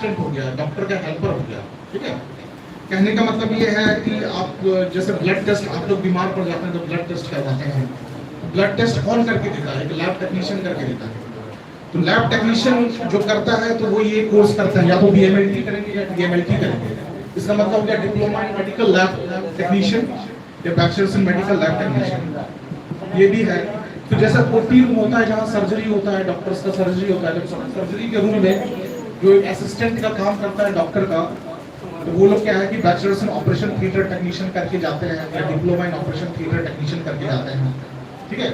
Assistant हो गया, doctor का हेल्पर हो गया। ठीक है, कहने का मतलब ये है कि आप जैसे ब्लड टेस्ट, आप लोग बीमार पड़ जाते हैं तो ब्लड टेस्ट करवाते हैं, ब्लड टेस्ट कौन करके देता है? एक लैब टेक्नीशियन करके देता है। तो लैब टेक्नीशियन जो करता है तो वो ये कोर्स करता है, या तो बीएमएलटी करेंगे या डीएमएलटी करेंगे। इसका मतलब हो गया diploma in medical lab technician या bachelors in medical lab technician, ये भी है। तो जैसे ओटी रूम होता है जहाँ सर्जरी होता है, डॉक्टर्स का सर्जरी होता है, तो सर्जरी के रूम में जो असिस्टेंट का काम करता है डॉक्टर का, तो वो लोग क्या है कि bachelors in operation theatre technician करके जाते हैं या डिप्लोमा इन ऑपरेशन थिएटर टेक्नीशियन करके जाते हैं। ठीक है,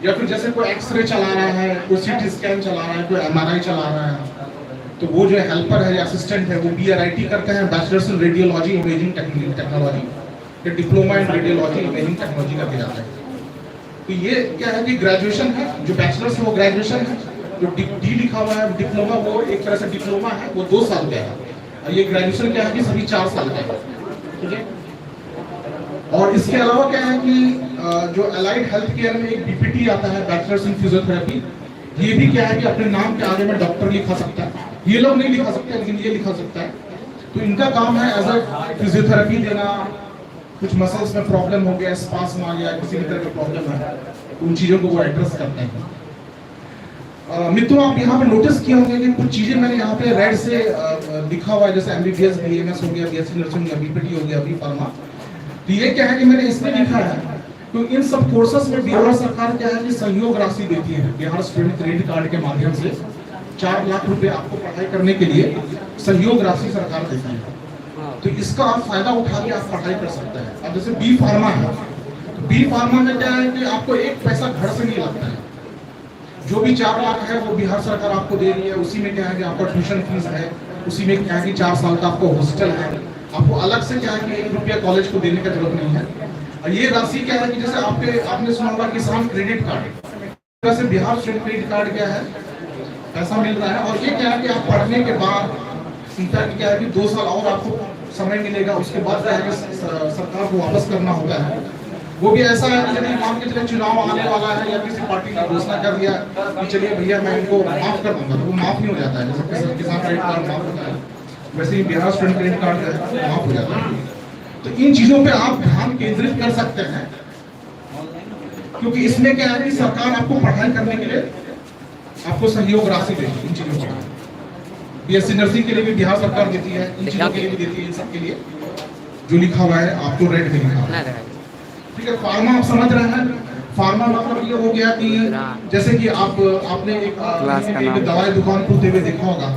या फिर जैसे कोई एक्सरे चला रहा है, कोई सीटी स्कैन चला रहा है, कोई एमआरआई चला रहा है, तो वो जो हेल्पर है या असिस्टेंट है वो बीआरआईटी करते हैं, bachelors in radiology imaging technology या diploma in radiology imaging technology करके जाते हैं। तो ये क्या है कि ग्रेजुएशन है, जो बैचलर्स है वो ग्रेजुएशन है, जो डी लिखा हुआ है डिप्लोमा, वो एक तरह से डिप्लोमा है, वो 2 साल का है, और ये ग्रेजुएशन क्या है कि सभी 4 साल का है। ठीक है, और इसके अलावा क्या है कि जो अलाइड हेल्थ केयर में एक बीपीटी आता है, बैचलर्स इन फिजियोथेरेपी, ये भी क्या है कि अपने नाम के आगे में डॉक्टर लिखा सकता है। ये लोग नहीं लिखा सकते लेकिन ये लिखा सकता है। तो इनका काम है एज अ फिजियोथेरेपी देना, कुछ मसल्स में प्रॉब्लम हो गया, स्पास्म आ गया, किसी भी तरह का प्रॉब्लम है, उन चीजों को वो एड्रेस करते हैं। मित्रों, आप यहाँ पे नोटिस किए होंगे कि कुछ चीजें मैंने यहाँ पे रेड से लिखा हुआ है, जैसे एमबीबीएस, बीएमएस हो गया, बीएससी नर्सिंग या बीपीटी हो गया, बी फार्मा। तो ये क्या है कि मैंने इसमें लिखा है, तो इन सब कोर्सेस में बिहार सरकार क्या है कि सहयोग राशि देती है। बिहार स्टूडेंट क्रेडिट कार्ड के माध्यम से 4 लाख रुपए आपको पढ़ाई करने के लिए सहयोग राशि सरकार देती है। तो इसका आप फायदा उठा के आप पढ़ाई कर सकते हैं। अब जैसे बी फार्मा है, तो बी फार्मा में क्या है कि आपको 1 पैसा घर से नहीं लगता है। जो भी 4 लाख है वो बिहार सरकार आपको दे रही है। उसी में क्या है कि आपका ट्यूशन फीस है, उसी में क्या है कि 4 साल का आपको हॉस्टल है, आपको अलग से क्या है कि 1 रुपया कॉलेज को देने का जरूरत नहीं है। और ये राशि क्या है कि जैसे आपने सुना होगा किसान क्रेडिट कार्ड, वैसे बिहार स्टूडेंट क्रेडिट कार्ड क्या है, पैसा मिल रहा है। और ये क्या है कि आप पढ़ने के बाद सीधा क्या है कि 2 साल और आपको समय मिलेगा, उसके बाद क्या है कि सरकार को वापस करना होता है। वो भी ऐसा है कि यदि मान के चले चुनाव आने वाला है या किसी पार्टी ने घोषणा कर दिया कि चलिए भैया मैं इनको माफ कर दूंगा, तो वो माफ नहीं हो जाता है। जैसे किसान क्रेडिट कार्ड माफ होता है, वैसे ही बिहार स्टूडेंट क्रेडिट कार्ड माफ हो जाता है। तो इन चीजों पे आप ध्यान केंद्रित कर सकते हैं, क्योंकि इसमें क्या है कि सरकार आपको पढ़ाई करने के लिए आपको सहयोग राशि देगी इन चीजों के। बीएससी नर्सिंग के लिए भी बिहार सरकार देती है, इन चीजों के लिए भी देती है, इन सब के लिए जो लिखा हुआ है आपको रेड में लिखा हुआ है। ठीक है, फार्मा आप समझ रहे हैं। फार्मा मतलब ये हो गया कि जैसे कि आपने एक दवाई दुकान खुलते हुए देखा होगा,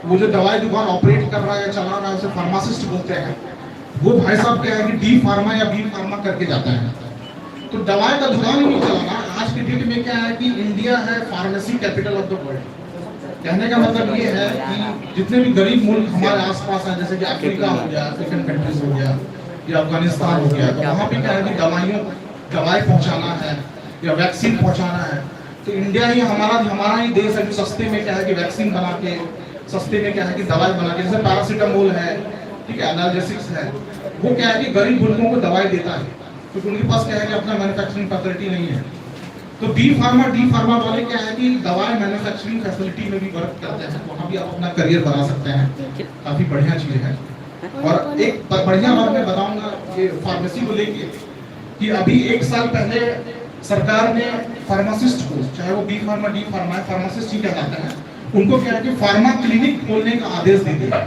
वो जो दवाई दुकान ऑपरेट कर रहा है, चला रहा है, उसे फार्मासिस्ट बोलते हैं। वो भाई साहब क्या है कि डी फार्मा या बी फार्मा करके जाता है। तो दवाई का दुकान ही नहीं चलाना। आज की डेट में क्या है कि इंडिया है pharmacy capital of the world. कहने का मतलब ये है कि जितने भी गरीब मुल्क हमारे आसपास हैं, जैसे कि अफ्रीका हो गया, अफ्रीकन कंट्रीज हो गया या अफगानिस्तान हो गया, तो वहाँ पे क्या है कि दवाई पहुँचाना है या वैक्सीन पहुँचाना है, तो इंडिया ही हमारा ही देश है जो सस्ते में क्या है कि वैक्सीन बना के, सस्ते में क्या है कि दवाई बना के, जैसे पैरासीटामोल है, ठीक है, एनाल्जेसिक्स है, वो क्या है कि गरीब मुल्कों को दवाई देता है, क्योंकि उनके पास क्या है कि अपना मैन्युफैक्चरिंग फैसिलिटी नहीं है। तो बी फार्मा डी फार्मा वाले क्या है कि दवाई मैन्युफैक्चरिंग फैसिलिटी में भी वर्क करते हैं, वहाँ भी आप अपना करियर बना सकते हैं। काफी बढ़िया चीज है। और एक बढ़िया बात मैं बताऊंगा ये फार्मेसी को लेके कि अभी 1 साल पहले सरकार ने फार्मासिस्ट को, चाहे वो बी फार्मा डी फार्मा है, फार्मासिस्ट ही कहलाते हैं, उनको क्या है कि फार्मा क्लिनिक खोलने का आदेश दे दिया।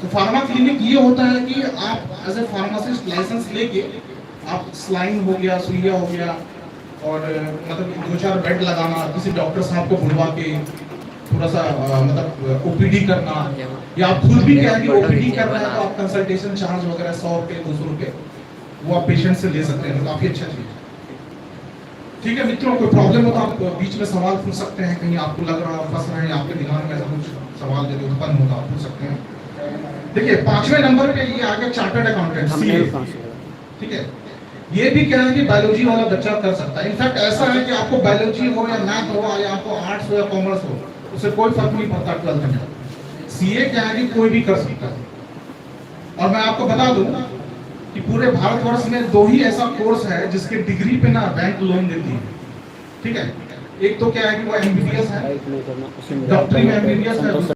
तो फार्मा क्लिनिक ये होता है कि आप एज ए फार्मासिस्ट लाइसेंस लेके आप स्लाइन हो गया, सुइया हो गया, और मतलब 2-4 बेड लगाना, किसी डॉक्टर साहब को बुलवा के थोड़ा सा मतलब ओपीडी करना, या आप खुद भी क्या है कि ओपीडी कर रहे हैं तो आप कंसल्टेशन चार्ज वगैरह 100 रुपये 200 रुपये वो आप पेशेंट से ले सकते हैं। तो काफी अच्छा चीज है। ठीक है मित्रों, कोई प्रॉब्लम हो तो आप बीच में सवाल पूछ सकते हैं। कहीं आपको लग रहा है फंस रहे हैं, आपके दिमाग में ऐसा कुछ सवाल यदि उत्पन्न होता आप पूछ सकते हैं। देखिए 5वें नंबर पे ये आ गया चार्टर्ड अकाउंटेंट। ठीक है, ये भी क्या है कि बायोलॉजी वाला बच्चा कर सकता है। इनफैक्ट ऐसा है कि आपको बायोलॉजी हो या मैथ हो या आपको आर्ट्स हो या कॉमर्स हो, उससे कोई फर्क नहीं पड़ता 12th में। सीए क्या है कि कोई भी कर सकता है। और मैं आपको बता दूं कि पूरे भारतवर्ष में 2 ही ऐसा कोर्स है जिसके डिग्री पे ना बैंक लोन देती है। ठीक है, एक तो क्या है कि वो एमबीबीएस है, डॉक्टरी में एमबीबीएस है।